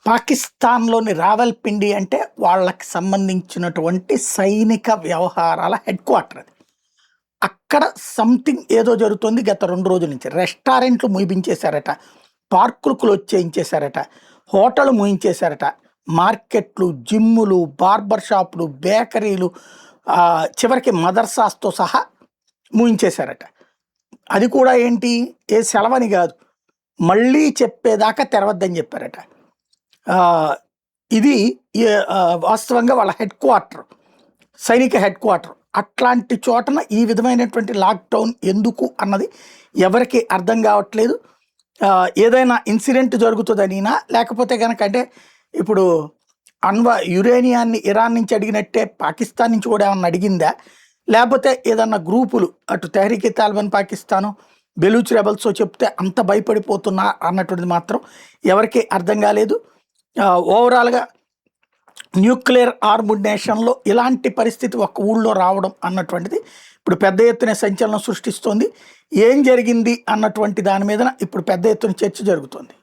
పాకిస్తాన్‌లోని రావల్పిండి అంటే వాళ్ళకి సంబంధించినటువంటి సైనిక వ్యవహారాల హెడ్ క్వార్టర్ అది. అక్కడ సంథింగ్ ఏదో జరుగుతుంది గత 2 రోజుల నుంచి. రెస్టారెంట్లు మూయించేశారట. పార్కులు క్లోజ్ చేయించేశారట. హోటళ్ళు మూయించేశారట. మార్కెట్లు, జిమ్ములు, బార్బర్ షాపులు, బేకరీలు చివరికి మదర్సాస్‌తో సహా మూయించేశారట. అది కూడా ఏంటి? ఏ సెలవని గాదు. మళ్ళీ చెప్పేదాకా తెరవద్దని చెప్పారట. ఆహ్, ఇది వాస్తవంగా వాళ్ళ హెడ్ క్వార్టర్. సైనిక హెడ్ క్వార్టర్. అట్లాంటి చోటన ఈ విధమైనటువంటి లాక్‌డౌన్ ఎందుకు అన్నది ఎవరికీ అర్థం కావట్లేదు. ఏదైనా ఇన్సిడెంట్ జరుగుతదనినా లేకపోతే గనక అంటే ఇప్పుడు యురేనియాన్ని ఇరాన్ నుంచి అడిగినట్టే పాకిస్తాన్ నుంచి కూడా ఏమన్నా అడిగిందా? లేపోతే ఏదన్నా గ్రూపులు అటు తెహ్రీక్ ఇ తాలిబాన్ పాకిస్తాను, బెలూచ్ రెబెల్సో చెప్తే అంత భయపడిపోతున్నా అన్నటువంటిది మాత్రం ఎవరికీ అర్థం కాలేదు. ఓవరాల్‌గా న్యూక్లియర్ ఆర్మ్డ్ నేషన్‌లో ఇలాంటి పరిస్థితి ఒక్క ఊళ్ళో రావడం అన్నటువంటిది ఇప్పుడు పెద్ద ఎత్తున సంచలనం సృష్టిస్తోంది. ఏం జరిగింది అన్నటువంటి దాని మీదన ఇప్పుడు పెద్ద ఎత్తున చర్చ జరుగుతోంది.